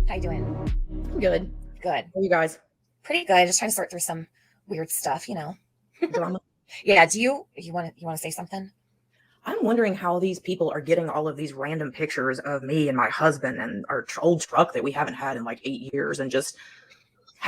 How you doing? Good. Good. How are you guys? Pretty good. Just trying to sort through some weird stuff, Drama. Yeah. Do you want to say something? I'm wondering how these people are getting all of these random pictures of me and my husband and our old truck that we haven't had in like 8 years, and just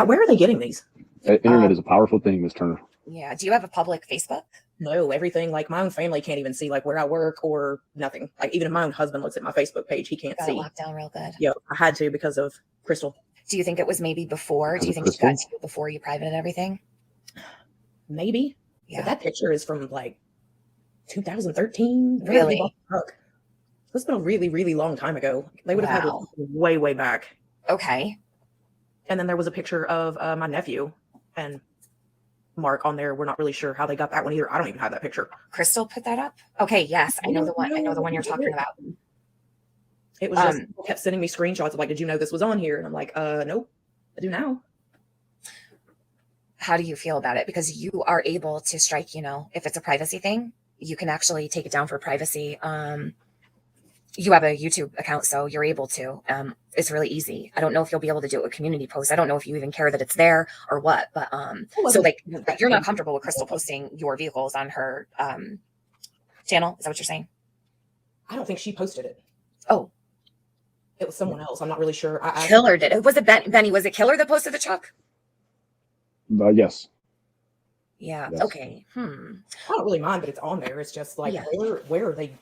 where are they getting these? Internet is a powerful thing, Miss Turner. Yeah. Do you have a public Facebook? No, everything, like my own family can't even see like where I work or nothing. Like even if my own husband looks at my Facebook page, he can't Got see. it locked down real good. Yeah, I had to because of Crystal. Do you think it was maybe before? Do you think Crystal? she got to you before you privated everything? Maybe. Yeah. But that picture is from like 2013. Really? It's been a really, really long time ago. They would have had it way, way back. Okay. And then there was a picture of my nephew and Mark on there. We're not really sure how they got that one either. I don't even have that picture. Crystal put that up? Okay, yes. I know the one. I know the one you're talking about. It was just people kept sending me screenshots of like, did you know this was on here? And I'm like, nope, I do now. How do you feel about it? Because you are able to strike, if it's a privacy thing, you can actually take it down for privacy. You have a YouTube account, so you're able to. It's really easy. I don't know if you'll be able to do it with community posts. I don't know if you even care that it's there or what, but so like you're not comfortable with Crystal posting your vehicles on her channel. Is that what you're saying? I don't think she posted it. Oh, it was someone else. I'm not really sure. Killer did it. Was it Benny? Was it Killer that posted the truck? Yes. Yeah. Yes. Okay. I don't really mind, but it's on there. It's just like, where are they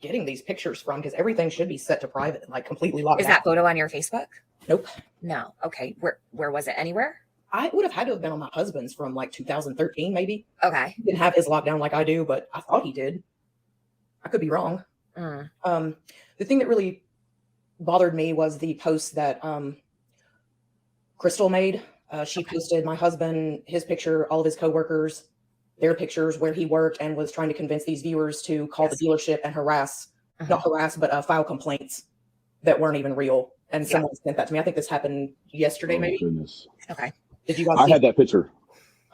getting these pictures from? Because everything should be set to private and like completely locked. Is that photo on your Facebook? Nope. No. Okay. Where was it? Anywhere? I would have had to have been on my husband's from like 2013, maybe. Okay. He didn't have his lockdown like I do, but I thought he did. I could be wrong. The thing that really bothered me was the post that Crystal made. She posted my husband, his picture, all of his coworkers, their pictures where he worked, and was trying to convince these viewers to call the dealership and file complaints that weren't even real. And someone sent that to me. I think this happened yesterday, maybe. Goodness. Okay. Did you guys I had that picture.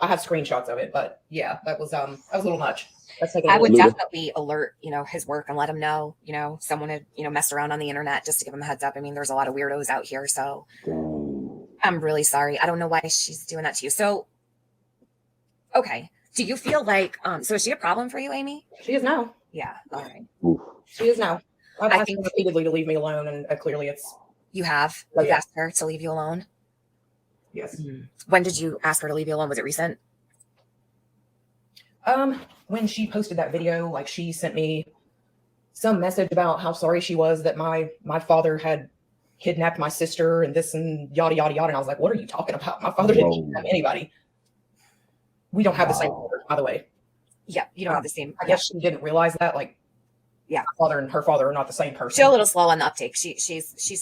I have screenshots of it, but yeah, that was a little much. I would definitely alert, his work and let him know, someone had, messed around on the internet, just to give him a heads up. I mean, there's a lot of weirdos out here, so I'm really sorry. I don't know why she's doing that to you. So, okay. Do you feel like, so is she a problem for you, Aimee? She is now. Yeah. All right. Oof. She is now. I've asked her repeatedly to leave me alone, and clearly it's... You have? You've asked her to leave you alone? Yes. When did you ask her to leave you alone? Was it recent? When she posted that video, like she sent me some message about how sorry she was that my father had kidnapped my sister and this and yada, yada, yada. And I was like, what are you talking about? My father didn't kidnap anybody. We don't have the same father, by the way. Yeah, you don't have the same. I guess she didn't realize that. Like, my father and her father are not the same person. She's a little slow on the uptake. She's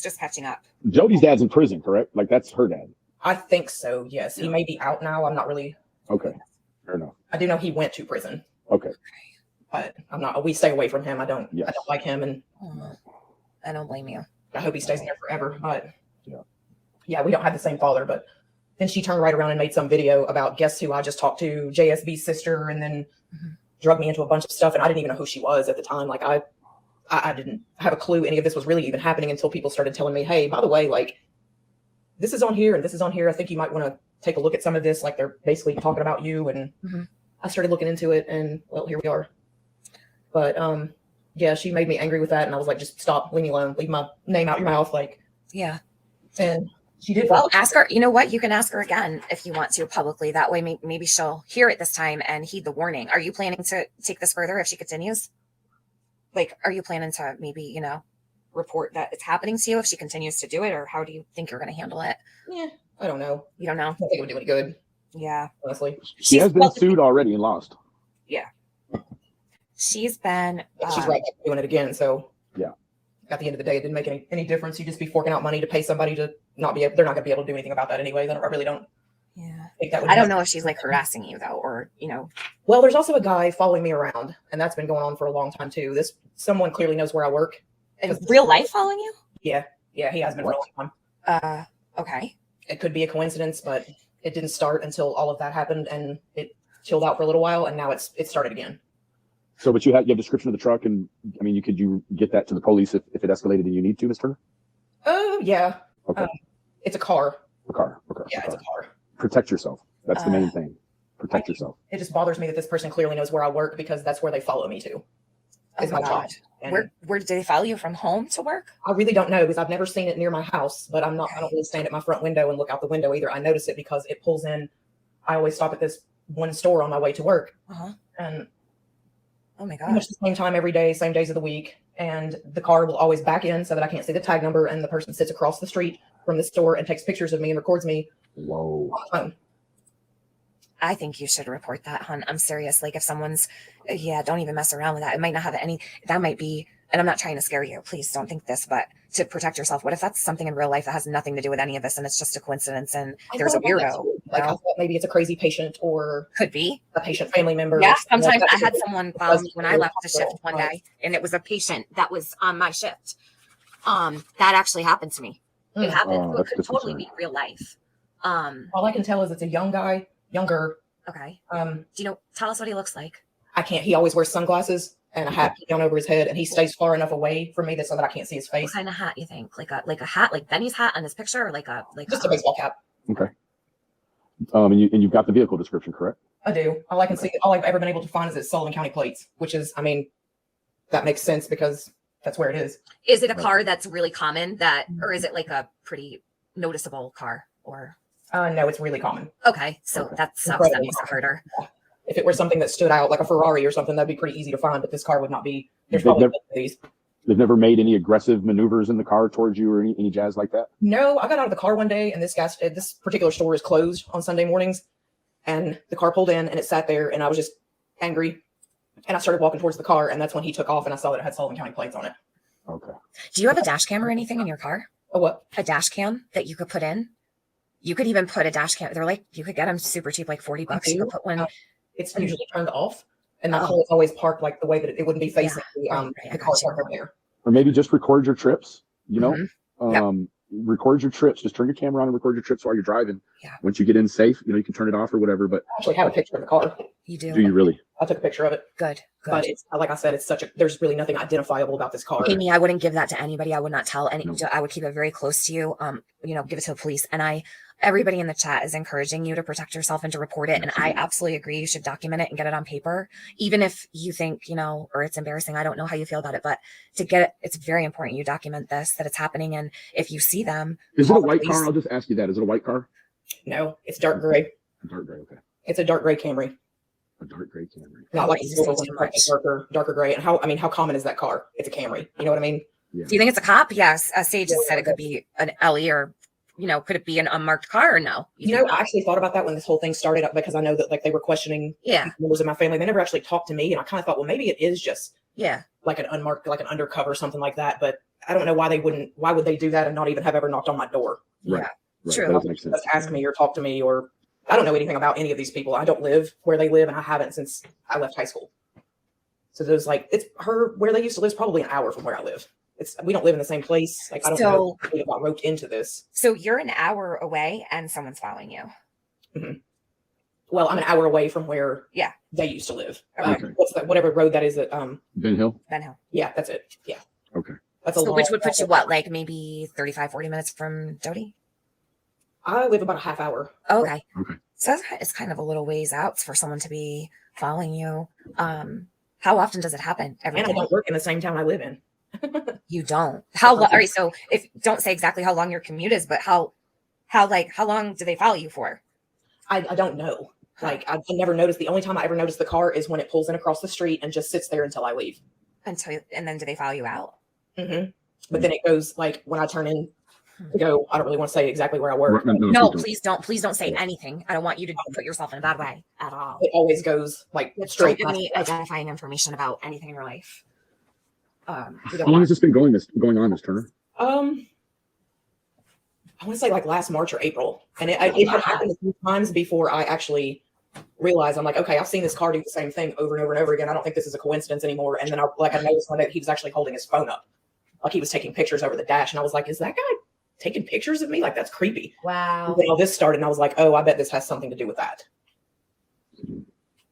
just catching up. Jody's dad's in prison, correct? Like that's her dad. I think so. Yes, he may be out now. I'm not really. Okay, fair enough. I do know he went to prison. Okay, but I'm not. We stay away from him. I don't like him, and I don't blame you. I hope he stays there forever. But yeah, we don't have the same father. But then she turned right around and made some video about guess who I just talked to, JSB's sister, and then drug me into a bunch of stuff, and I didn't even know who she was at the time. Like I didn't have a clue any of this was really even happening until people started telling me, hey, by the way, like this is on here and this is on here. I think you might want to take a look at some of this. Like they're basically talking about you. And I started looking into it, and well, here we are. But yeah, she made me angry with that, and I was like, just stop, leave me alone, leave my name out your mouth. Like, yeah. And she did. Well, ask her. You know what? You can ask her again if you want to publicly. That way, maybe she'll hear it this time and heed the warning. Are you planning to take this further if she continues? Like, are you planning to maybe, report that it's happening to you if she continues to do it, or how do you think you're going to handle it? Yeah, I don't know. You don't know? I don't think it would do any good. Yeah. Honestly. She has been sued already and lost. Yeah. She's been. She's right back doing it again. So yeah. At the end of the day, it didn't make any difference. You just be forking out money to pay somebody to not be. They're not going to be able to do anything about that anyway. I really don't. Yeah. think that would I be- don't know if she's like harassing you though, or Well, there's also a guy following me around, and that's been going on for a long time too. Someone clearly knows where I work. in real life following you. Yeah, he has been for a long time. Okay. It could be a coincidence, but it didn't start until all of that happened, and it chilled out for a little while, and now it started again. So, but you have description of the truck, and I mean, could you get that to the police if it escalated and you need to, Ms. Turner? Oh, yeah. Okay. It's a car. A car. Okay. Yeah, it's a car. Protect yourself. That's the main thing. Protect yourself. It just bothers me that this person clearly knows where I work because that's where they follow me to. Oh Is my my God. job. And Where do they follow you from home to work? I really don't know because I've never seen it near my house, but I don't really stand at my front window and look out the window either. I notice it because it pulls in. I always stop at this one store on my way to work. And Oh my pretty God. much the same time every day, same days of the week. And the car will always back in so that I can't see the tag number. And the person sits across the street from the store and takes pictures of me and records me Whoa. on the phone. I think you should report that, hon. I'm serious. Like if someone's, don't even mess around with that. It might not have that might be, and I'm not trying to scare you. Please don't think this, but to protect yourself. What if that's something in real life that has nothing to do with any of this and it's just a coincidence and there's a weirdo? Like I thought maybe it's a crazy patient or Could be. a patient family member. Yeah, or something like sometimes that. I had someone follow me when I left the shift one Right. day, and it was a patient that was on my shift. That actually happened to me. It happened. Oh, So it that's could totally concerning. be real life. All I can tell is it's a younger. Okay. Um, Tell us what he looks like. I can't. He always wears sunglasses and a hat down over his head, and he stays far enough away from me so that I can't see his What face. kind of hat you think? Like a hat, like Benny's hat on his picture, or like Just a baseball cap. Okay. And you've got the vehicle description, correct? I do. All I can see, all I've ever been able to find is its Sullivan County plates, which is, I mean, that makes sense because that's where it is. Is it a car that's really common or is it like a pretty noticeable car or? No, it's really common. Okay. So Okay. that sucks. That Incredibly makes it harder. If it were something that stood out like a Ferrari or something, that'd be pretty easy to find, but this car would not be. There's They've probably never- these. They've never made any aggressive maneuvers in the car towards you or any jazz like that? No, I got out of the car one day and this particular store is closed on Sunday mornings. And the car pulled in and it sat there and I was just angry. And I started walking towards the car and that's when he took off and I saw that it had Sullivan County plates on it. Okay. Do you have a dash cam or anything in your car? Oh, what? A dash cam that you could put in? You could even put a dash cam. They're like, you could get them super cheap, like $40. You could put one. It's usually turned off. And my car is always parked like the way that it wouldn't be facing right, I the car got you. parked over there. Or maybe just record your trips, Mhm. record your trips. Just turn your camera on and record your trips while you're driving. Yeah. Once you get in safe, you can turn it off or whatever, but I actually have a picture of the car. You do. do you really? I took a picture of it. Good. But it's like I said, there's really nothing identifiable about this car. Aimee, I wouldn't give that to anybody. I would not tell any. No. I would keep it very close to you. Give it to the police. And everybody in the chat is encouraging you to protect yourself and to report it. And I absolutely agree. You should document it and get it on paper, even if you think, or it's embarrassing. I don't know how you feel about it, but to get it, it's very important you document this, that it's happening. And if you see them, Is it a call the white police. car? I'll just ask you that. Is it a white car? No, it's dark gray. Dark gray, okay. It's a dark gray Camry. A dark gray Camry. Not like you a say silver too one, like much. darker gray. And how common is that car? It's a Camry. You know what I mean? Yeah. Do you think it's a cop? Yes. Sage has said it could be an Ellie or, could it be an unmarked car or no? I actually thought about that when this whole thing started up because I know that like they were questioning Yeah. members of my family. They never actually talked to me. And I kind of thought, well, maybe it is just Yeah. like an unmarked, like an undercover, something like that. But I don't know why would they do that and not even have ever knocked on my door? Right. Yeah. Right. True. That does make sense. Just ask me or talk to me, or I don't know anything about any of these people. I don't live where they live and I haven't since I left high school. So there's where they used to live is probably an hour from where I live. We don't live in the same place. Like I don't know if I got roped into this. So you're an hour away and someone's following you. Well, I'm an hour away from where Yeah. they used to live. Okay. What's that? Whatever road that is that Ben Hill? Ben Hill. yeah, that's it. Yeah. Okay. That's a So long, which would put you what, like maybe 35, 40 minutes from Jody? I live about a half hour. Oh, okay. Okay. So it's kind of a little ways out for someone to be following you. How often does it happen? Every And I day? don't work in the same town I live in. You don't. All right. So don't say exactly how long your commute is, but how long do they follow you for? I don't know. Like I never noticed. The only time I ever noticed the car is when it pulls in across the street and just sits there until I leave. And then do they follow you out? But then it goes like when I turn in to go. I don't really want to say exactly where I work. No, please don't. Please don't say anything. I don't want you to put yourself in a bad way at all. It always goes like Don't straight. give me identifying information about anything in your life. How long has this been going on, Ms. Turner? I want to say like last March or April. And it had happened a few times before I actually realized, I'm like, okay, I've seen this car do the same thing over and over and over again. I don't think this is a coincidence anymore. And then I noticed one day he was actually holding his phone up. Like he was taking pictures over the dash. And I was like, is that guy taking pictures of me? Like, that's creepy. Wow. And then all this started and I was like, oh, I bet this has something to do with that.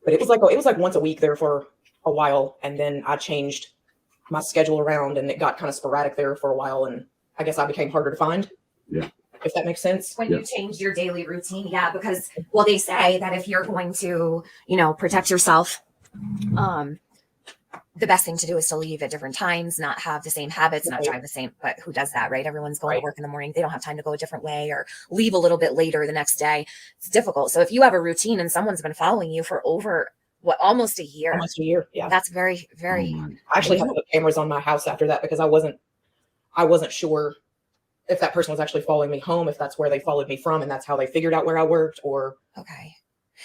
But it was like once a week there for a while. And then I changed my schedule around and it got kind of sporadic there for a while. And I guess I became harder to find. Yeah. If that makes sense. When you change your daily routine, yeah, because well, they say that if you're going to, protect yourself, the best thing to do is to leave at different times, not have the same habits, not drive the same. But who does that, right? Everyone's going to work in the morning. They don't have time to go a different way or leave a little bit later the next day. It's difficult. So if you have a routine and someone's been following you for over almost a year. Almost a year. Yeah. That's very, very. I actually had to put cameras on my house after that because I wasn't sure if that person was actually following me home, if that's where they followed me from, and that's how they figured out where I worked, or Okay.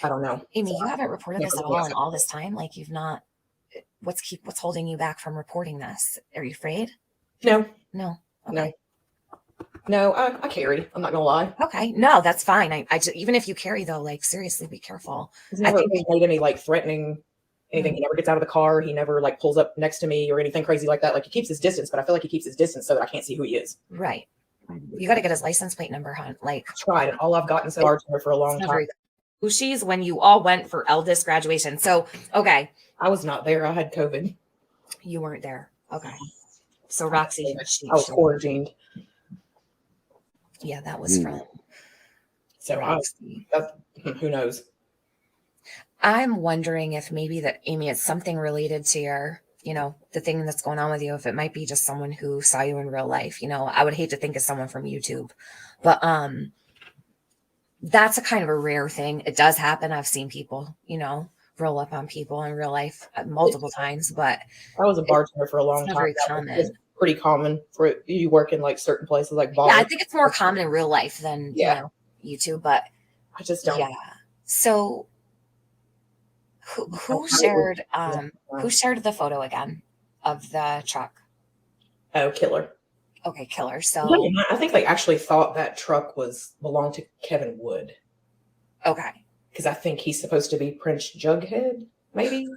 I don't know. Aimee, you haven't reported this at all in all this time? Like you've not, what's holding you back from reporting this? Are you afraid? No. Okay. No, I carry. I'm not gonna lie. Okay. No, that's fine. I just, even if you carry though, like seriously, be careful. He's never made any like threatening anything. He never gets out of the car. He never like pulls up next to me or anything crazy like that. Like he keeps his distance, but I feel like he keeps his distance so that I can't see who he is. Right. You got to get his license plate number, hon. Like I tried, and all I've gotten so far for a long time. She's when you all went for eldest graduation. So, okay. I was not there. I had COVID. You weren't there. Okay. So Roxy, I was quarantined. Yeah, that was from. So who knows? I'm wondering if maybe that Aimee, it's something related to your, the thing that's going on with you. If it might be just someone who saw you in real life, I would hate to think of someone from YouTube, but that's a kind of a rare thing. It does happen. I've seen people, roll up on people in real life multiple times, but I was a bartender for a long time. Very common. It's pretty common for you work in like certain places like bars. Yeah, I think it's more common in real life than YouTube, but I just don't. Yeah. So who shared the photo again of the truck? Oh, Killer. Okay, Killer. So I think they actually thought that truck belonged to Kevin Wood. Okay. Because I think he's supposed to be Prince Jughead, maybe.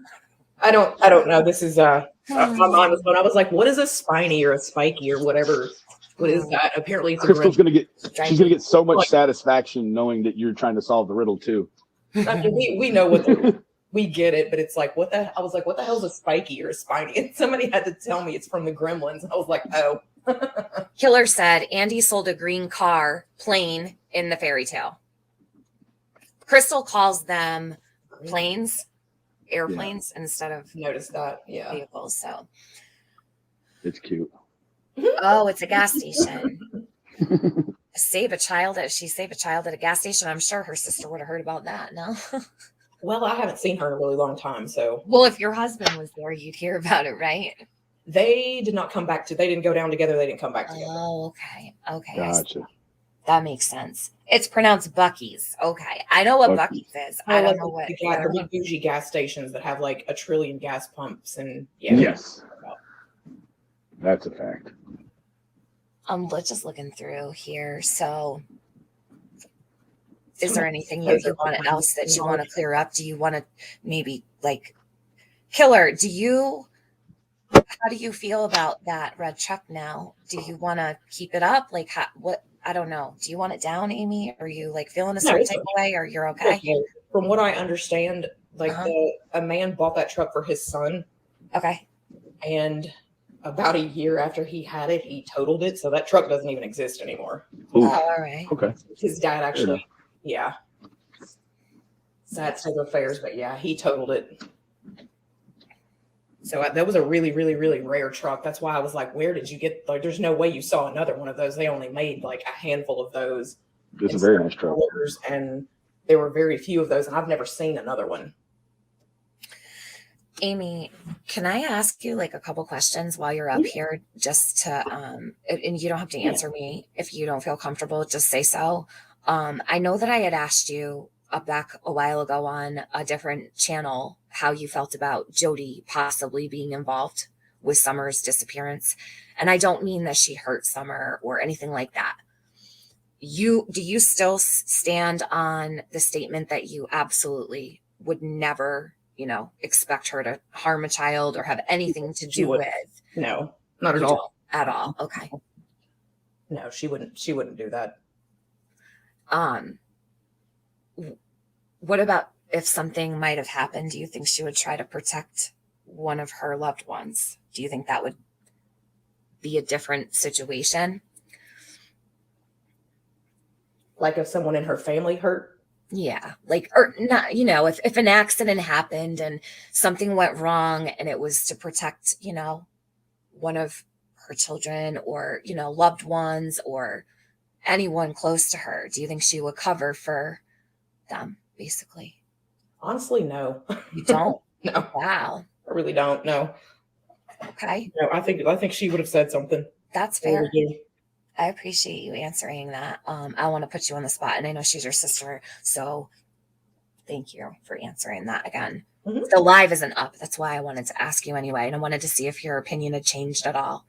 I don't know. This is my mind was going. I was like, what is a spiny or a spiky or whatever? What is that? Apparently, it's Crystal's she's gonna get so much satisfaction knowing that you're trying to solve the riddle too. I mean, we know we get it, but it's like, I was like, what the hell is a spiky or a spiny? And somebody had to tell me it's from the Gremlins. And I was like, oh. Killer said Andy sold a green plane in the fairy tale. Crystal calls them planes, airplanes instead of noticed that, vehicles. So it's cute. Oh, it's a gas station. Save a child at a gas station. I'm sure her sister would have heard about that. No. Well, I haven't seen her in a really long time. So, well, if your husband was there, you'd hear about it, right? They did not come back they didn't go down together. They didn't come back together. Oh, okay. Okay. Gotcha. That makes sense. It's pronounced Buc-ee's. Okay. I know what Buc-ee's is. I don't know what. The big bougie gas stations that have like a trillion gas pumps and Yes. That's a fact. Let's just looking through here. So is there anything else that you want to clear up? Do you want to maybe like Killer, how do you feel about that red truck now? Do you want to keep it up? Like I don't know. Do you want it down, Aimee? Are you like feeling a certain type of way or you're okay? From what I understand, like a man bought that truck for his son. Okay. And about a year after he had it, he totaled it. So that truck doesn't even exist anymore. Ooh. All right. Okay. His dad actually, sad state of affairs, but he totaled it. So that was a really, really, really rare truck. That's why I was like, where did you get, like, there's no way you saw another one of those. They only made like a handful of those. It's a very nice truck. And there were very few of those, and I've never seen another one. Aimee, can I ask you like a couple questions while you're up here just to, and you don't have to answer me if you don't feel comfortable, just say so. I know that I had asked you back a while ago on a different channel how you felt about Jody possibly being involved with Summer's disappearance. And I don't mean that she hurt Summer or anything like that. do you still stand on the statement that you absolutely would never, expect her to harm a child or have anything to She do would. with? No, not at You all. don't at all. Okay. No, she wouldn't do that. Um, what about if something might have happened? Do you think she would try to protect one of her loved ones? Do you think that would be a different situation? Like if someone in her family hurt. Yeah, like, or not, if an accident happened and something went wrong and it was to protect, one of her children or, loved ones or anyone close to her, do you think she would cover for them, basically? Honestly, no. You don't? No, Wow. I really don't. No. Okay. No, I think she would have said something. That's I really fair. do. I appreciate you answering that. I want to put you on the spot, and I know she's your sister, so thank you for answering that again. Mhm. The live isn't up. That's why I wanted to ask you anyway, and I wanted to see if your opinion had changed at all.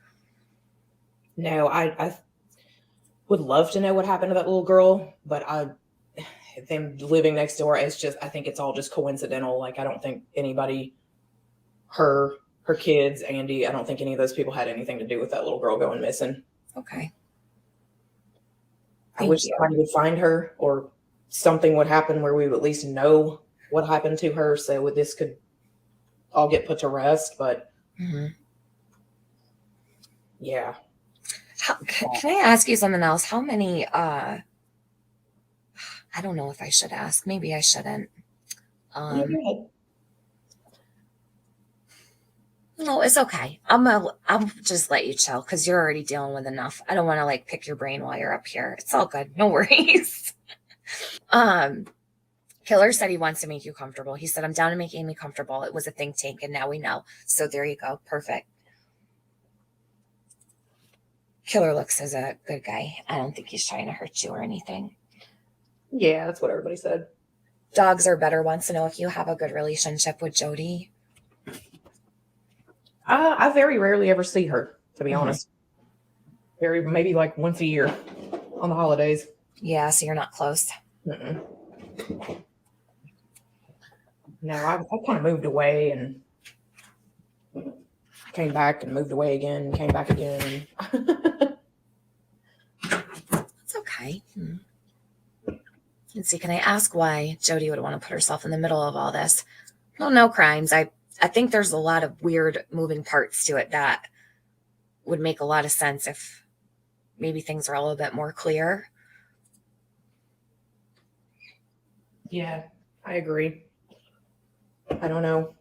No, I would love to know what happened to that little girl, but them living next door, I think it's all just coincidental. Like I don't think anybody, her kids, Andy, I don't think any of those people had anything to do with that little girl going missing. Okay. I Thank wish you. somebody would find her or something would happen where we would at least know what happened to her so this could all get put to rest. But Mhm. yeah, Can I ask you something else? How many, I don't know if I should ask. Maybe I shouldn't. yeah, go ahead. No, it's okay. I'll just let you chill because you're already dealing with enough. I don't want to like pick your brain while you're up here. It's all good. No worries. um, Killer said he wants to make you comfortable. He said, I'm down to make Aimee comfortable. It was a think tank and now we know. So there you go. Perfect. Killer looks as a good guy. I don't think he's trying to hurt you or anything. Yeah, that's what everybody said. Dogs are better. Wants to know if you have a good relationship with Jody. I very rarely ever see her, to be Mhm. honest. Maybe like once a year on the holidays. Yeah, so you're not close. Mm-mm. No, I kind of moved away and came back and moved away again, came back again. It's okay. Let's see. Can I ask why Jody would want to put herself in the middle of all this? Well, no crimes. I think there's a lot of weird moving parts to it that would make a lot of sense if maybe things were a little bit more clear. Yeah, I agree. I don't know.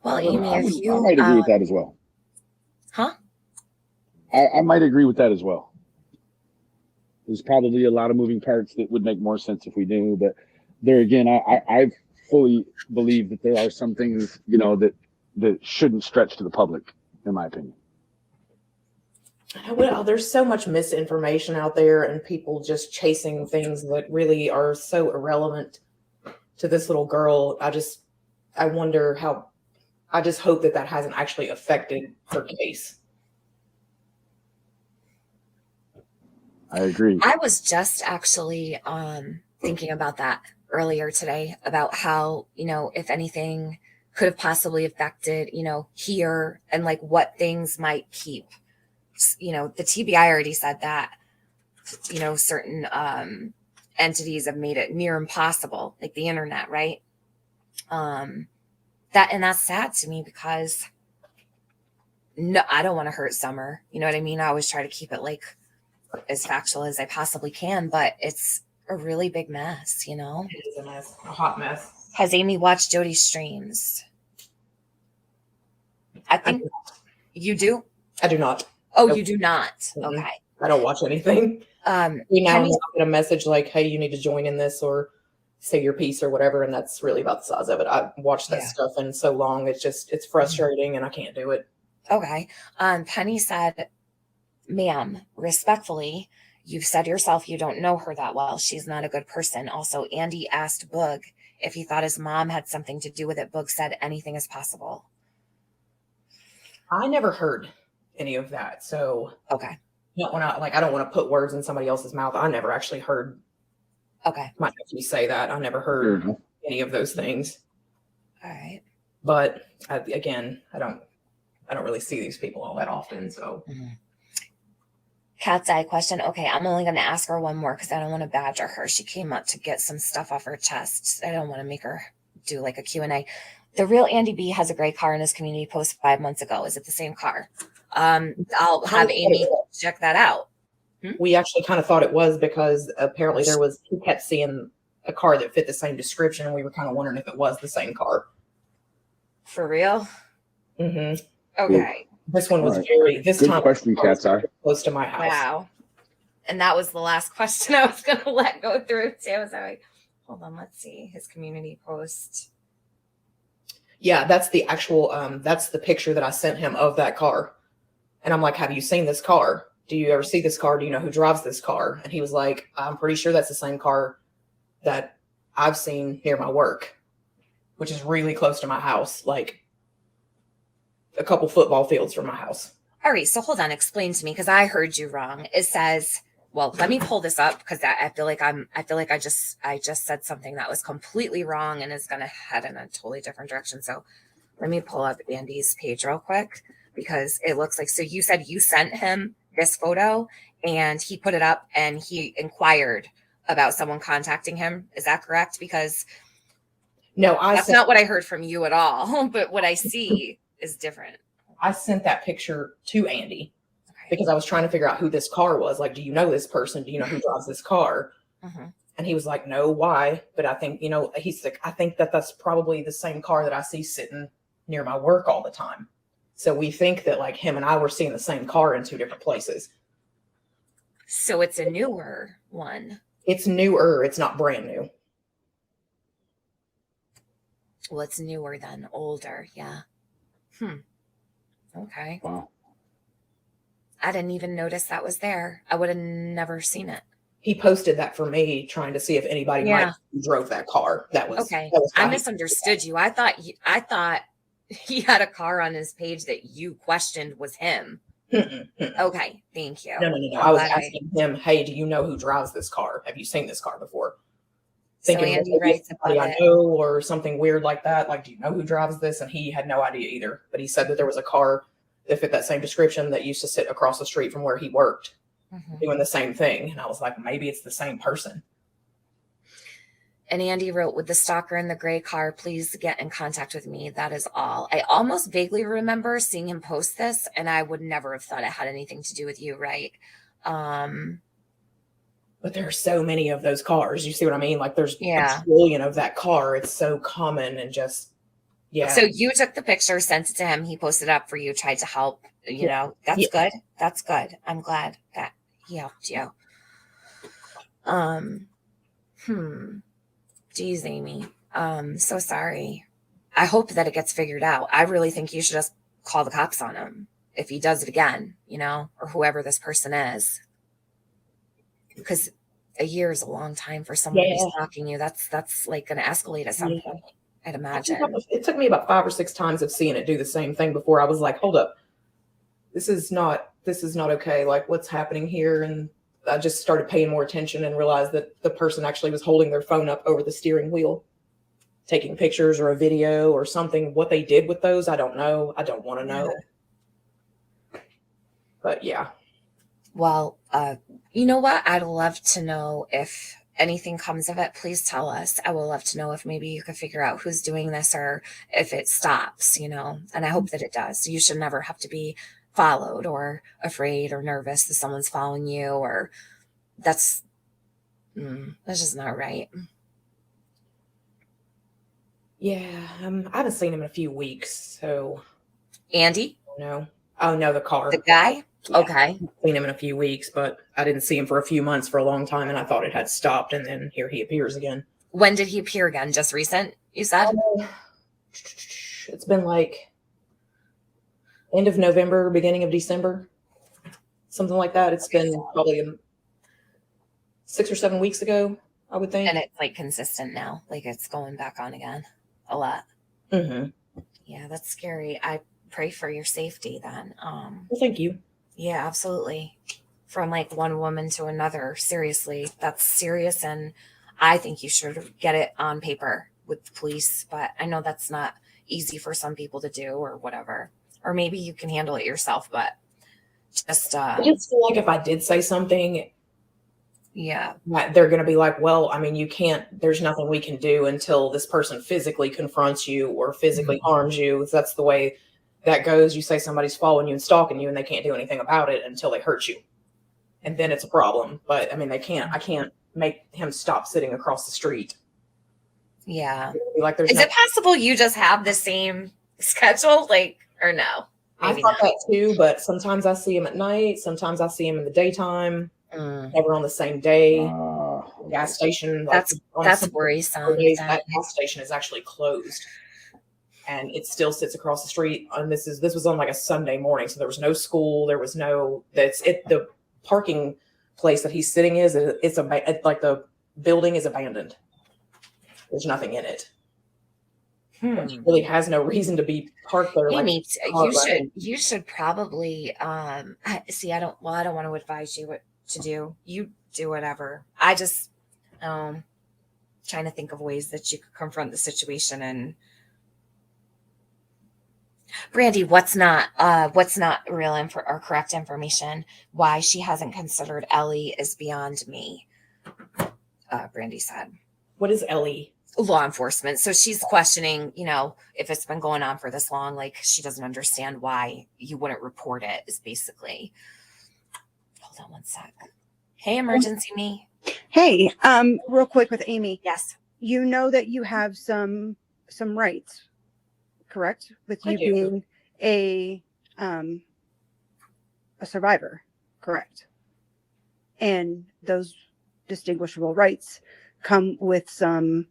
Well, I Aimee, if I might agree with that as well. huh? I might agree with that as well. There's probably a lot of moving parts that would make more sense if we knew, but there again, I fully believe that there are some things, that shouldn't stretch to the public, in my opinion. Well, there's so much misinformation out there and people just chasing things that really are so irrelevant to this little girl. I wonder how, I just hope that hasn't actually affected her case. I agree. I was just actually thinking about that earlier today about how, if anything could have possibly affected, here and like what things might keep. The TBI already said that, certain entities have made it near impossible, like the internet, right? That's sad to me because no, I don't want to hurt Summer. You know what I mean? I always try to keep it like as factual as I possibly can, but it's a really big mess, It is a mess, a hot mess. Has Aimee watched Jody's streams? I think you do. I do not. Oh, Nope. you do not. Mm-mm. Okay. I don't watch anything. Now and then Penny, I'll get a message like, hey, you need to join in this or say your piece or whatever. And that's really about the size of it. I watched that Yeah. stuff and so long. It's frustrating and I can't do it. okay. Penny said, ma'am, respectfully, you've said yourself you don't know her that well. She's not a good person. Also, Andy asked Boog if he thought his mom had something to do with it. Boog said anything is possible. I never heard any of that. So Okay. I don't want to put words in somebody else's mouth. I never actually heard Okay. my nephew say that. I never heard any of those things. All right. But again, I don't really see these people all that often. So Cat's eye question. Okay, I'm only going to ask her one more because I don't want to badger her. She came up to get some stuff off her chest. I don't want to make her do like a Q&A. The real Andy B has a gray car in his community post 5 months ago. Is it the same car? I'll have Aimee check that out. We actually kind of thought it was because apparently he kept seeing a car that fit the same description, and we were kind of wondering if it was the same car. For real? Mm-hmm. Okay. This one was good time question, Cat's eye. Close to my house. Wow. And that was the last question I was going to let go through too. So hold on, let's see his community post. Yeah, that's the actual, that's the picture that I sent him of that car. And I'm like, have you seen this car? Do you ever see this car? Do you know who drives this car? And he was like, I'm pretty sure that's the same car that I've seen near my work, which is really close to my house, like a couple football fields from my house. All right, so hold on, explain to me because I heard you wrong. It says, well, let me pull this up because I feel like I just said something that was completely wrong and is going to head in a totally different direction. So let me pull up Andy's page real quick because it looks like, so you said you sent him this photo and he put it up and he inquired about someone contacting him. Is that correct? Because no, that's not what I heard from you at all, but what I see is different. I sent that picture to Andy because I was trying to figure out who this car was. Like, do you know this person? Do you know who drives this car? Mm-hmm. And he was like, no, why? But I think, he's like, I think that's probably the same car that I see sitting near my work all the time. So we think that like him and I were seeing the same car in two different places. So it's a newer one. It's newer. It's not brand new. Well, it's newer than older. Yeah. Okay. Wow. I didn't even notice that was there. I would have never seen it. He posted that for me, trying to see if anybody might drove that car. That was okay. That was I misunderstood you. I thought he had a car on his page that you questioned was him. Okay, thank you. No. I was asking him, hey, do you know who drives this car? Have you seen this car before? Thinking Andy writes somebody I know or something weird like that. Like, do you know who drives this? And he had no idea either. But he said that there was a car that fit that same description that used to sit across the street from where he worked doing the same thing. And I was like, maybe it's the same person. And Andy wrote, with the stalker in the gray car, please get in contact with me. That is all. I almost vaguely remember seeing him post this, and I would never have thought it had anything to do with you, right? But there are so many of those cars. You see what I mean? Like there's a trillion of that car. It's so common and just, So you took the picture, sent it to him. He posted it up for you, tried to help. That's good. That's good. I'm glad that he helped you. Geez, Aimee. So sorry. I hope that it gets figured out. I really think you should just call the cops on him if he does it again, or whoever this person is. Because a year is a long time for someone who's stalking you. That's like going to escalate at some point, I'd imagine. It took me about 5 or 6 times of seeing it do the same thing before I was like, hold up. This is not okay. Like, what's happening here? And I just started paying more attention and realized that the person actually was holding their phone up over the steering wheel, taking pictures or a video or something. What they did with those, I don't know. I don't want to know. But yeah. Well, you know what? I'd love to know if anything comes of it. Please tell us. I would love to know if maybe you could figure out who's doing this or if it stops, and I hope that it does. You should never have to be followed or afraid or nervous that someone's following you, or that's just not right. Yeah. I haven't seen him in a few weeks. So Andy? No. Oh no, the car. The guy? Yeah, okay. I've seen him in a few weeks, but I didn't see him for a few months for a long time, and I thought it had stopped, and then here he appears again. When did he appear again? Just recent, you said? It's been like end of November, beginning of December, something like that. It's been probably 6 or 7 weeks ago, I would think. And it's like consistent now, like it's going back on again a lot. Yeah, that's scary. I pray for your safety then. Well, thank you. Yeah, absolutely. from like one woman to another. Seriously, that's serious. And I think you should get it on paper with the police. But I know that's not easy for some people to do or whatever. Or maybe you can handle it yourself, but just, I just feel like if I did say something, yeah. that they're going to be like, well, I mean, you can't, there's nothing we can do until this person physically confronts you or physically harms you. That's the way that goes. You say somebody's following you and stalking you and they can't do anything about it until they hurt you. And then it's a problem. But I mean, I can't make him stop sitting across the street. Yeah. Like, Is it possible you just have the same schedule? Like, or no? I thought that too, but sometimes I see him at night. Sometimes I see him in the daytime. Never on the same day. Gas station. Like, that's worrisome. That gas station is actually closed, and it still sits across the street. And this was on like a Sunday morning, so there was no school. There was no. The parking place that he's sitting is like the building is abandoned. There's nothing in it. It really has no reason to be parked there. Aimee, you should probably see. I don't want to advise you what to do. You do whatever. I just trying to think of ways that you could confront the situation. And Brandy, what's not real or correct information? Why she hasn't considered Ellie is beyond me. Brandy said. What is Ellie? Law enforcement. So she's questioning, if it's been going on for this long, like she doesn't understand why you wouldn't report it is basically. Hold on one sec. Hey, emergency me. Hey, real quick with Aimee. Yes. You know that you have some rights, correct? With you being a survivor, correct? And those distinguishable rights come with some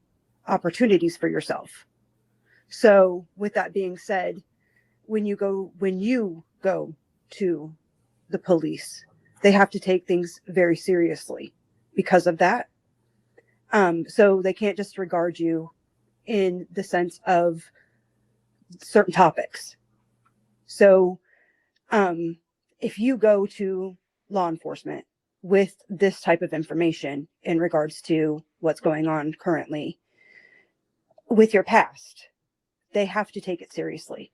opportunities for yourself. So with that being said, when you go to the police, they have to take things very seriously because of that. So they can't disregard you in the sense of certain topics. So if you go to law enforcement with this type of information in regards to what's going on currently with your past, they have to take it seriously.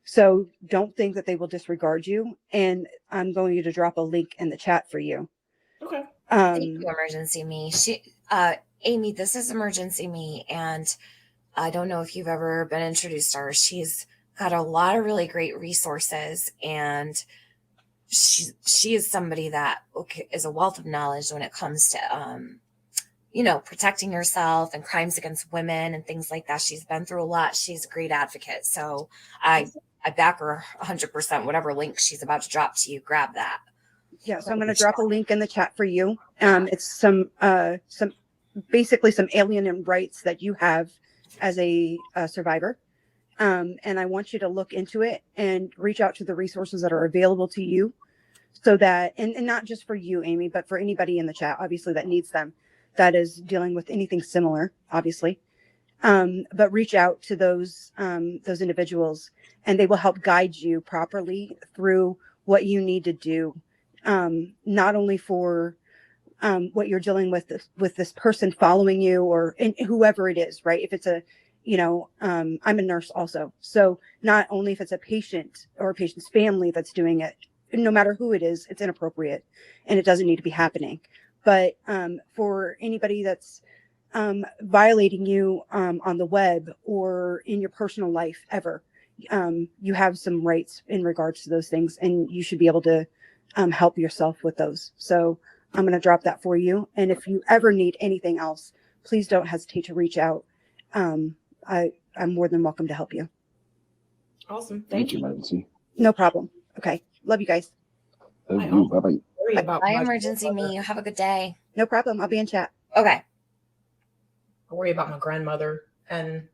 So don't think that they will disregard you. And I'm going to drop a link in the chat for you. Okay. Thank you, emergency me. Aimee, this is emergency me. And I don't know if you've ever been introduced to her. She's got a lot of really great resources, and she is somebody that is a wealth of knowledge when it comes to, protecting yourself and crimes against women and things like that. She's been through a lot. She's a great advocate. So I back her 100%. Whatever link she's about to drop to you, grab that. Yeah. So I'm going to drop a link in the chat for you. It's some basically some alien rights that you have as a survivor. And I want you to look into it and reach out to the resources that are available to you so that, and not just for you, Aimee, but for anybody in the chat, obviously, that needs them, that is dealing with anything similar, obviously. But reach out to those individuals, and they will help guide you properly through what you need to do, not only for what you're dealing with this person following you or whoever it is, right? If it's I'm a nurse also. So not only if it's a patient or a patient's family that's doing it, no matter who it is, it's inappropriate and it doesn't need to be happening. But for anybody that's violating you on the web or in your personal life ever, you have some rights in regards to those things, and you should be able to help yourself with those. So I'm going to drop that for you. And if you ever need anything else, please don't hesitate to reach out. I'm more than welcome to help you. Awesome. Thank you. Emergency. No problem. Okay. Love you guys. Love you. Bye-bye. Bye, emergency me. You have a good day. No problem. I'll be in chat. Okay. I worry about my grandmother, and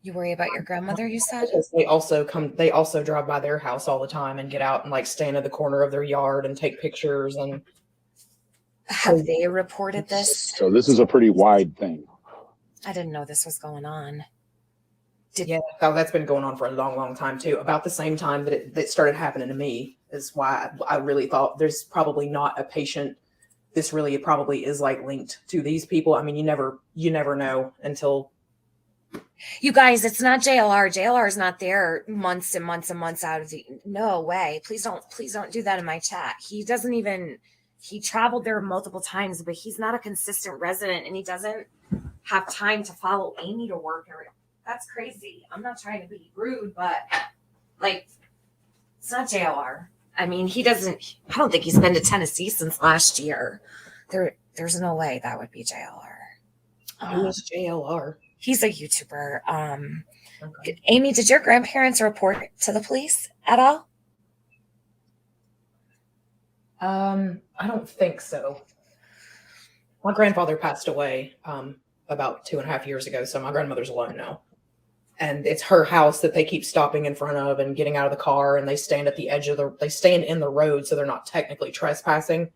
you worry about your grandmother, you said? Because they also drive by their house all the time and get out and like stand at the corner of their yard and take pictures. And have they reported this? So this is a pretty wide thing. I didn't know this was going on. Yeah, that's been going on for a long, long time too. About the same time that it started happening to me is why I really thought there's probably not a patient. This really probably is like linked to these people. I mean, you never know until. You guys, it's not JLR. JLR is not there months and months and months out of the. No way. Please don't do that in my chat. He doesn't even. He traveled there multiple times, but he's not a consistent resident, and he doesn't have time to follow Aimee to work. That's crazy. I'm not trying to be rude, but like, it's not JLR. I mean, he doesn't. I don't think he's been to Tennessee since last year. There's no way that would be JLR. Who is JLR? He's a YouTuber. Okay. Aimee, did your grandparents report to the police at all? I don't think so. My grandfather passed away about 2.5 years ago, so my grandmother's alone now. And it's her house that they keep stopping in front of and getting out of the car, and they stand at the edge of they stand in the road, so they're not technically trespassing,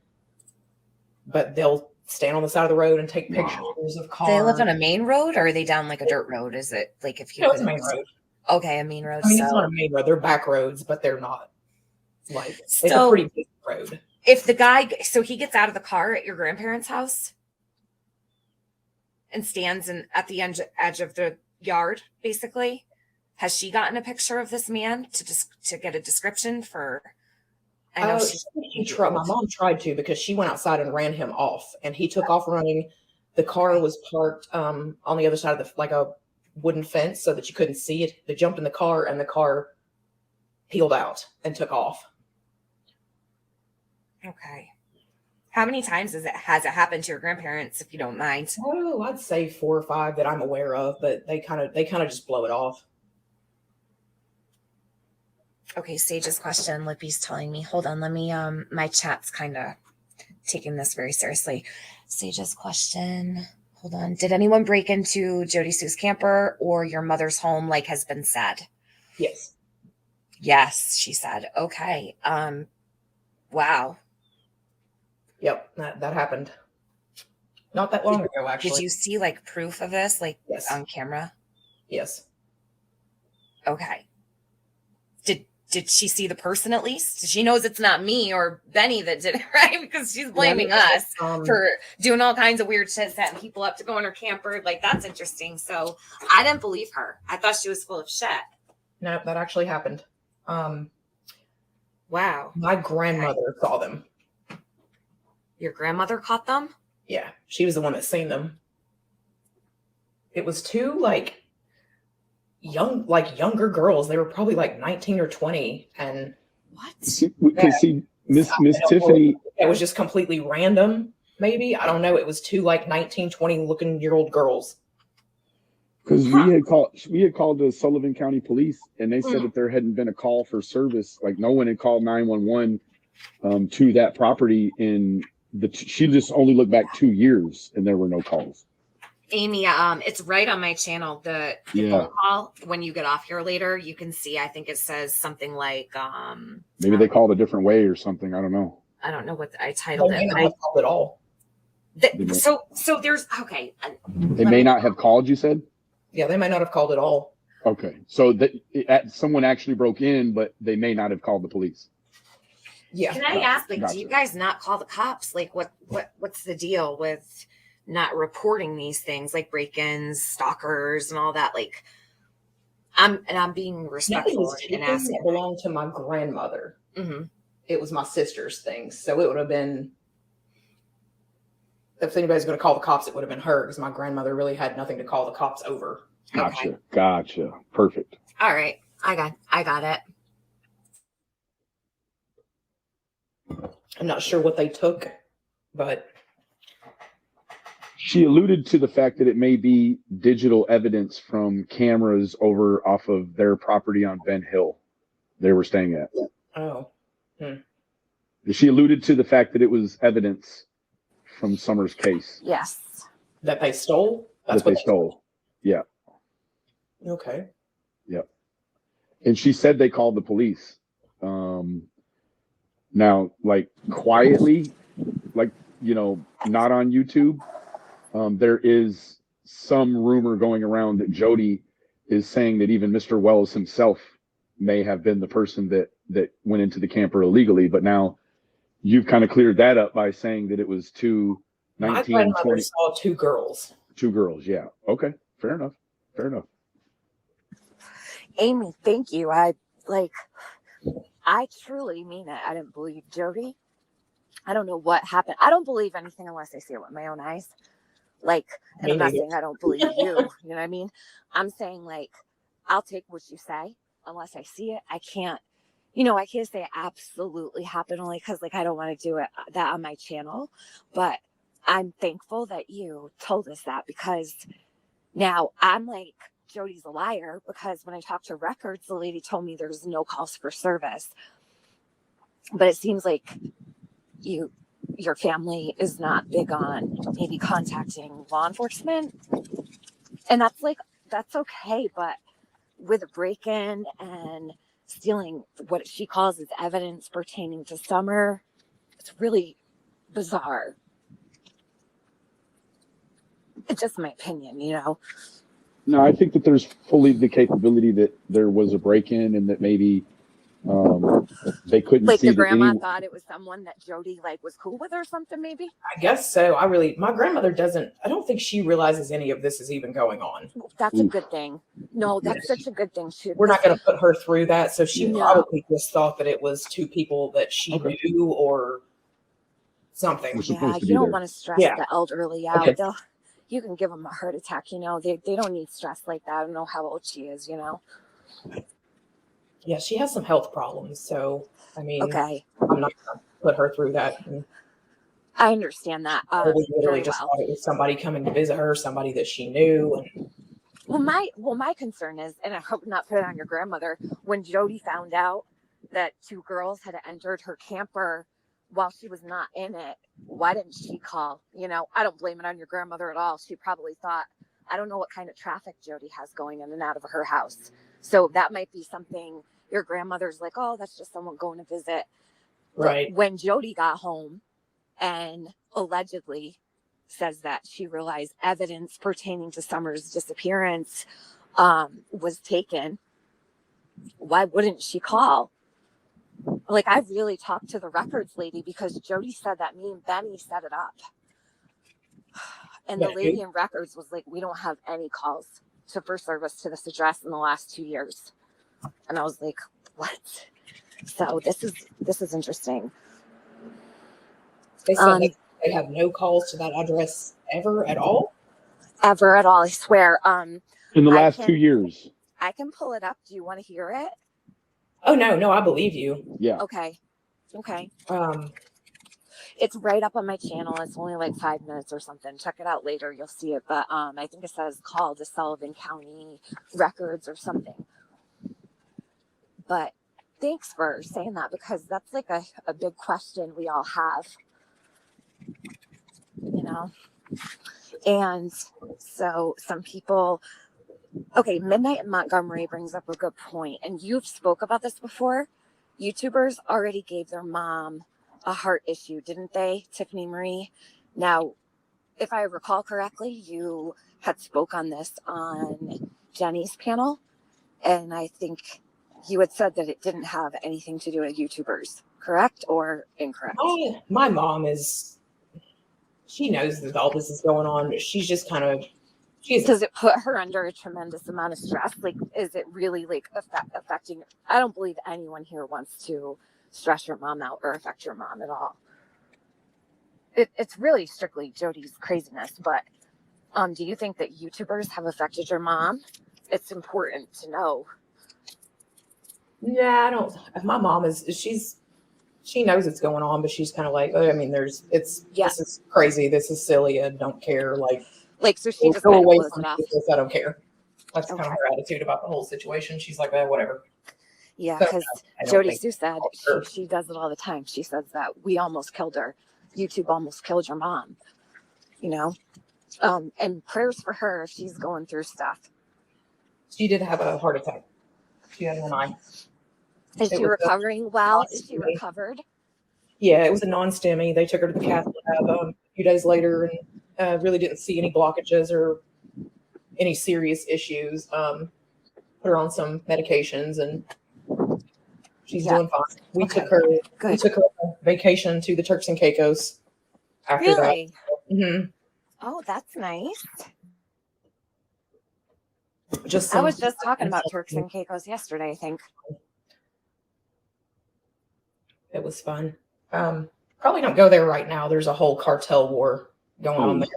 but they'll stand on the side of the road and take pictures of cars. They live on a main road, or are they down like a dirt road? Is it like if you? No, it's a main road. Okay, a main road. I mean, it's not a main road. They're back roads, but they're not like it's a pretty big road. If the guy, so he gets out of the car at your grandparents' house and stands at the edge of the yard, basically, has she gotten a picture of this man to get a description for? I know my mom tried to, because she went outside and ran him off, and he took off running. The car was parked on the other side of like a wooden fence so that you couldn't see it. They jumped in the car, and the car peeled out and took off. Okay. How many times has it happened to your grandparents, if you don't mind? Oh, I'd say 4 or 5 that I'm aware of, but they kind of just blow it off. Okay, Sage's question, Lippy's telling me. Hold on, let me my chat's kind of taking this very seriously. Sage's question. Hold on. Did anyone break into Jody Sue's camper or your mother's home like has been said? Yes. Yes, she said. Okay. Wow. Yep, that happened. Not that long ago, actually. Did you see like proof of this, like yes. on camera? Yes. Okay. Did she see the person at least? She knows it's not me or Benny that did it, right? Because she's blaming us for doing all kinds of weird shit, setting people up to go in her camper. Like, that's interesting. So I didn't believe her. I thought she was full of shit. No, that actually happened. Wow. My grandmother saw them. Your grandmother caught them? Yeah, she was the one that seen them. It was two younger girls. They were probably like 19 or 20, and what? Because Miss Tiffany. It was just completely random. Maybe, I don't know. It was two like 19, 20-year-old girls. Because we had called the Sullivan County Police, and they said that there hadn't been a call for service. Like, no one had called 911 to that property she just only looked back 2 years, and there were no calls. Aimee, it's right on my channel. The phone call, when you get off here later, you can see, I think it says something like maybe they called a different way or something. I don't know. I don't know what I titled it. They may not have called at all. So there's okay. They may not have called, you said? Yeah, they may not have called at all. Okay. So someone actually broke in, but they may not have called the police. Yeah. Can I ask, like, gotcha. Do you guys not call the cops? Like, what's the deal with not reporting these things, like break-ins, stalkers, and all that? Like, I'm being respectful and asking. It belonged to my grandmother. Mm-hmm. It was my sister's things, so it would have been. If anybody's going to call the cops, it would have been her, because my grandmother really had nothing to call the cops over. Gotcha. Perfect. All right, I got it. I'm not sure what they took, but she alluded to the fact that it may be digital evidence from cameras over off of their property on Ben Hill they were staying at. Oh. She alluded to the fact that it was evidence from Summer's case. Yes. That they stole? That's what they stole. Yeah. Okay. Yep. And she said they called the police. Now, like, quietly, like, not on YouTube, there is some rumor going around that Jody is saying that even Mr. Wells himself may have been the person that went into the camper illegally, but now you've kind of cleared that up by saying that it was two My 19, grandmother 20 saw two girls. two girls. Yeah. Okay. Fair enough. Fair enough. Aimee, thank you. I truly mean it. I didn't believe Jody. I don't know what happened. I don't believe anything unless I see it with my own eyes. Like, and Me I'm not neither. saying I don't believe you. You know what I mean? I'm saying, like, I'll take what you say unless I see it. I can't, I can't say it absolutely happened only because, like, I don't want to do that on my channel. But I'm thankful that you told us that, because now I'm like, Jody's a liar, because when I talked to records, the lady told me there's no calls for service. But it seems like your family is not big on maybe contacting law enforcement. And that's okay. But with a break-in and stealing what she calls as evidence pertaining to Summer, it's really bizarre. It's just my opinion, No, I think that there's fully the capability that there was a break-in and that maybe they couldn't Like see the that grandma thought it was someone that Jody was cool with or something, maybe. I guess so. My grandmother I don't think she realizes any of this is even going on. That's a good thing. No, that's such a good thing. We're not going to put her through that. So she No. probably just thought that it was two people that she knew or something. Yeah, you don't want to stress the elderly out. Okay. You can give them a heart attack, they don't need stress like that. I don't know how old she is, Yeah, she has some health problems. So, I mean, Okay. I'm not going to put her through that. I understand that. We literally very just well. thought it was somebody coming to visit her, somebody that she knew. And my concern is, and I hope not put it on your grandmother, when Jody found out that two girls had entered her camper while she was not in it, why didn't she call? I don't blame it on your grandmother at all. She probably thought, I don't know what kind of traffic Jody has going in and out of her house. So that might be something your grandmother's like, oh, that's just someone going to visit. right. But when Jody got home and allegedly says that she realized evidence pertaining to Summer's disappearance was taken, why wouldn't she call? Like, I really talked to the records lady, because Jody said that me and Benny set it up. And the lady in records was like, we don't have any calls for service to this address in the last 2 years. And I was like, what? So this is interesting. They said they have no calls to that address ever at all. Ever at all, I swear. in the last 2 years. I can pull it up. Do you want to hear it? Oh no, I believe you. Yeah. Okay. It's right up on my channel. It's only like 5 minutes or something. Check it out later. You'll see it. But I think it says call to Sullivan County Records or something. But thanks for saying that, because that's like a big question we all have, And so some people, Midnight in Montgomery brings up a good point. And you've spoke about this before. YouTubers already gave their mom a heart issue, didn't they, Tiffany Marie? Now, if I recall correctly, you had spoke on this on Jenny's panel, and I think you had said that it didn't have anything to do with YouTubers, correct or incorrect? My mom she knows that all this is going on, but she's just kind of, does it put her under a tremendous amount of stress? Like, is it really like affecting? I don't believe anyone here wants to stress your mom out or affect your mom at all. It's really strictly Jody's craziness. But do you think that YouTubers have affected your mom? It's important to know. Yeah, I don't. My mom she knows it's going on, but she's kind of like, I mean, this is crazy. This is silly. I don't care. Like, so she just go away blows from it off. this. I don't care. That's kind of her attitude about the whole situation. She's like, whatever. Yeah, because Jody Sue said she does it all the time. She says that we almost killed her. YouTube almost killed your mom. And prayers for her if she's going through stuff. She did have a heart attack. She had an eye. Is she recovering well? Is she recovered? Yeah, it was a non-STEMI. They took her to the cath lab a few days later and really didn't see any blockages or any serious issues. put her on some medications, and she's Yeah. doing fine. We Okay. took her. We Good. took her on vacation to the Turks and Caicos. After Really? that, Oh, that's nice. just I some. was just talking about Turks and Caicos yesterday, I think. It was fun. Probably don't go there right now. There's a whole cartel war going on there.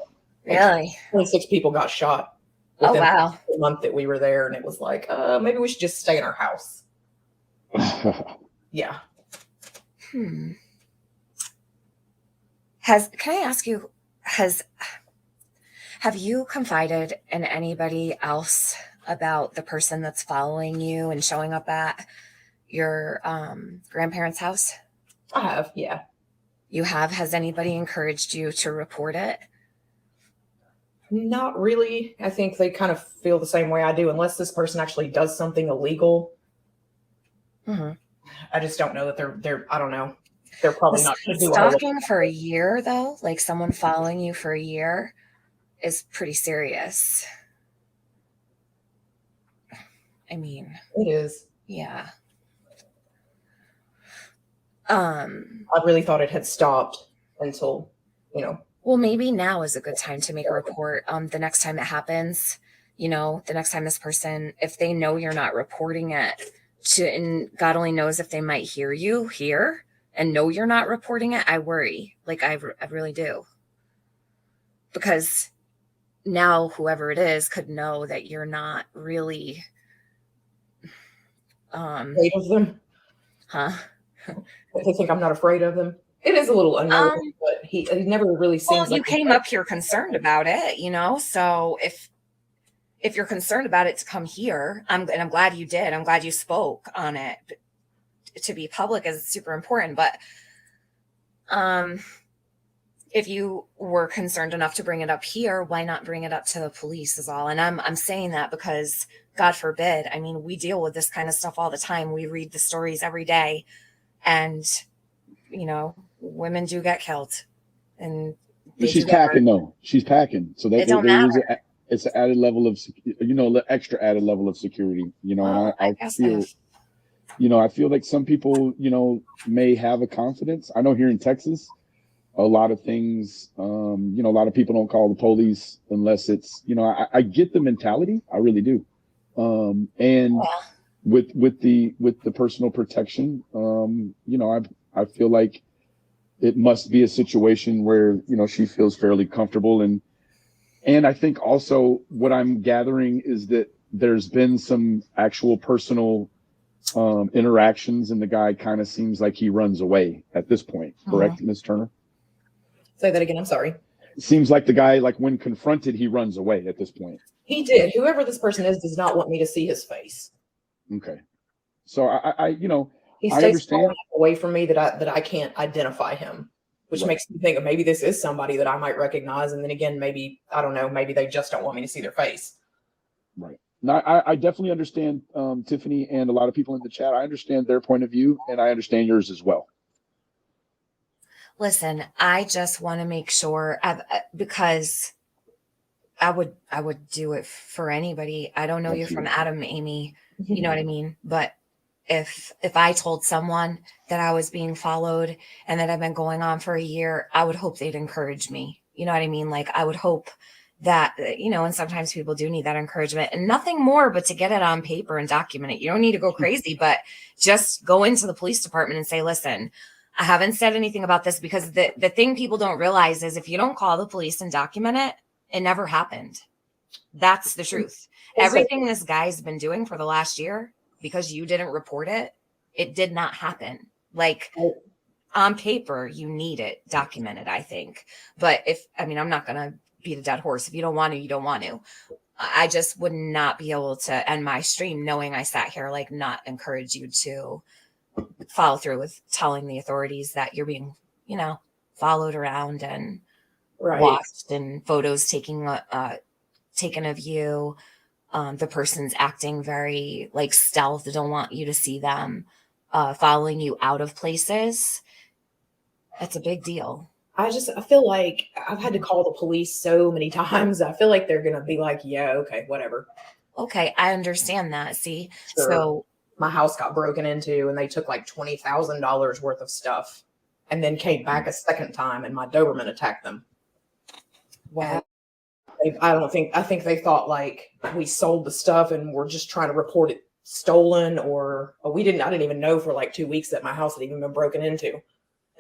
Really? 26 people got shot Oh, within wow. the month that we were there, and it was like, maybe we should just stay in our house. Yeah. Can I ask you, have you confided in anybody else about the person that's following you and showing up at your grandparents' house? I have, yeah. You have? Has anybody encouraged you to report it? Not really. I think they kind of feel the same way I do, unless this person actually does something illegal. Mm-hmm. I just don't know that they're I don't know. They're probably not going to do Stalking for a year, though, like someone following you for a year, is pretty serious. I mean, it is. yeah. I really thought it had stopped until, Well, maybe now is a good time to make a report. The next time it happens, the next time this person, if they know you're not reporting it, and God only knows if they might hear you here and know you're not reporting it, I worry. Like, I really do. Because now whoever it is could know that you're not really afraid of them. Huh? They think I'm not afraid of them. It is a little unnerving, but he never really seems well, you came up here concerned about it, so if you're concerned about it, to come here, I'm glad you did. I'm glad you spoke on it. To be public is super important, but if you were concerned enough to bring it up here, why not bring it up to the police is all. And I'm saying that because, God forbid, I mean, we deal with this kind of stuff all the time. We read the stories every day, and women do get killed, and she's packing though. She's packing, so that it don't matter. It's an added level of, extra added level of security. And I feel, I feel like some people, may have a confidence. I know here in Texas, a lot of things, a lot of people don't call the police unless it's, I get the mentality, I really do, and with the personal protection, I feel like it must be a situation where, she feels fairly comfortable. And I think also what I'm gathering is that there's been some actual personal interactions, and the guy kind of seems like he runs away at this point. Correct, Ms. Turner? Say that again. I'm sorry. It seems like the guy, like when confronted, he runs away at this point. He did. Whoever this person is does not want me to see his face. Okay. So he I stays understand away from me that I can't identify him, which makes me think of maybe this is somebody that I might recognize. And then again, maybe, I don't know, maybe they just don't want me to see their face. Right. Now, I definitely understand Tiffany and a lot of people in the chat. I understand their point of view, and I understand yours as well. Listen, I just want to make sure, because I would do it for anybody. I don't know you from Adam, Aimee, you know what I mean? But if I told someone that I was being followed and that I've been going on for a year, I would hope they'd encourage me. You know what I mean? Like, I would hope that, and sometimes people do need that encouragement, and nothing more but to get it on paper and document it. You don't need to go crazy, but just go into the police department and say, listen, I haven't said anything about this, because the thing people don't realize is if you don't call the police and document it, it never happened. That's the truth. Everything this guy's been doing for the last year, because you didn't report it, it did not happen. Like, on paper, you need it documented, I think. But I'm not going to beat a dead horse. If you don't want to, you don't want to. I just would not be able to end my stream knowing I sat here, like, not encourage you to follow through with telling the authorities that you're being, followed around and watched, and photos taken of you. The person's acting very like stealth. They don't want you to see them, following you out of places. That's a big deal. I feel like I've had to call the police so many times. I feel like they're going to be like, yeah, okay, whatever. Okay, I understand that. See, Sure. so My house got broken into and they took like $20,000 worth of stuff and then came back a second time and my Doberman attacked them. wow. I think they thought like we sold the stuff and we're just trying to report it stolen or I didn't even know for like 2 weeks that my house had even been broken into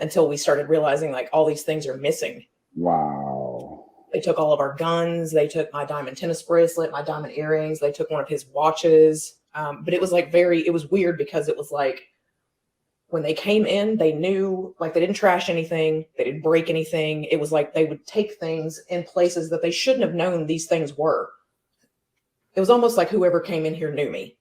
until we started realizing like all these things are missing. Wow. They took all of our guns. They took my diamond tennis bracelet, my diamond earrings. They took one of his watches. But it was like it was weird because it was like when they came in, they knew like they didn't trash anything. They didn't break anything. It was like they would take things in places that they shouldn't have known these things were. It was almost like whoever came in here knew me.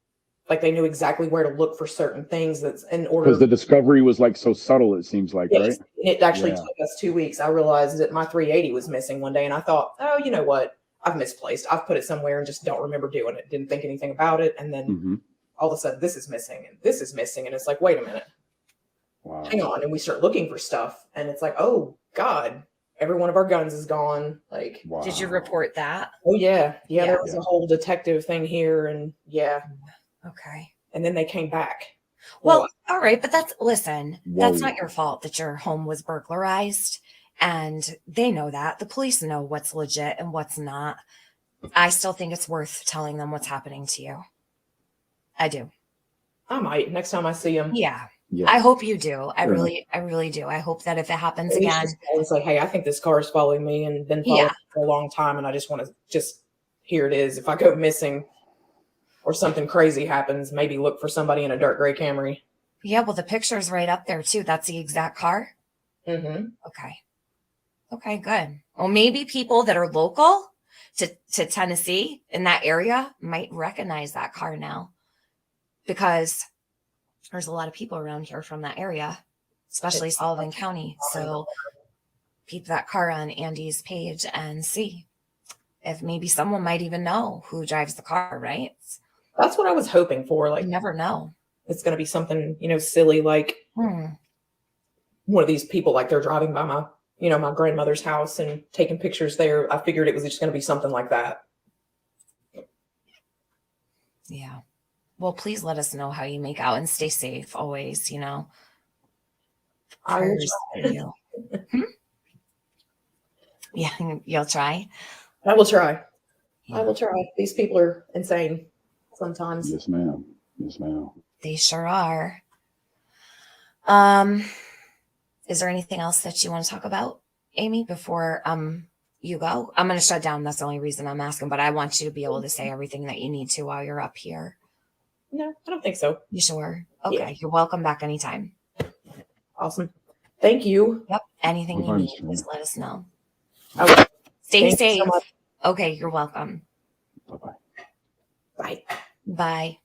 Like they knew exactly where to look for certain things that's in order. Because the discovery was like so subtle, it seems like, Yes, right? it actually Yeah. took us 2 weeks. I realized that my 380 was missing one day, and I thought, oh, you know what? I've misplaced. I've put it somewhere and just don't remember doing it. Didn't think anything about it, and then Hmm. all of a sudden, this is missing, and this is missing, and it's like, wait a minute, Wow. hang on, and we start looking for stuff, and it's like, oh God, every one of our guns is gone. Like, Wow. Did you report that? oh yeah, Yeah. there was a whole detective thing here, and yeah, Okay. and then they came back. Well, all right, but listen, that's Whoa. not your fault that your home was burglarized. And they know that. The police know what's legit and what's not. I still think it's worth telling them what's happening to you. I do. I might next time I see him. Yeah. Yeah. I hope you do. I Fair really do. I hope that if it happens At least again, just call and say, hey, I think this car is following me and been following Yeah. me for a long time, and I just want to here it is. If I go missing or something crazy happens, maybe look for somebody in a dark gray Camry. yeah, well, the picture's right up there too. That's the exact car. Mm-hmm. Okay. Okay, good. Well, maybe people that are local to Tennessee in that area might recognize that car now because there's a lot of people around here from that area, especially Sullivan County. So keep that car on Andy's page and see if maybe someone might even know who drives the car, right? That's what I was hoping for. Like, You never know. it's going to be something, silly, like one of these people, like they're driving by my grandmother's house and taking pictures there. I figured it was just going to be something like that. Yeah. Well, please let us know how you make out and stay safe always, I will Prayers for you. Yeah, you'll try. I will try. Yeah. I will try. These people are insane sometimes. Yes, ma'am. Yes, ma'am. They sure are. Is there anything else that you want to talk about, Aimee, before you go? I'm going to shut down. That's the only reason I'm asking, but I want you to be able to say everything that you need to while you're up here. No, I don't think so. You sure? Okay. Yeah. You're welcome back anytime. Awesome. Thank you. Yep. Anything you Fine, need, sure. just let us know. I will. Stay Thank you safe. so much. Okay. You're welcome. Bye-bye. Bye. Bye.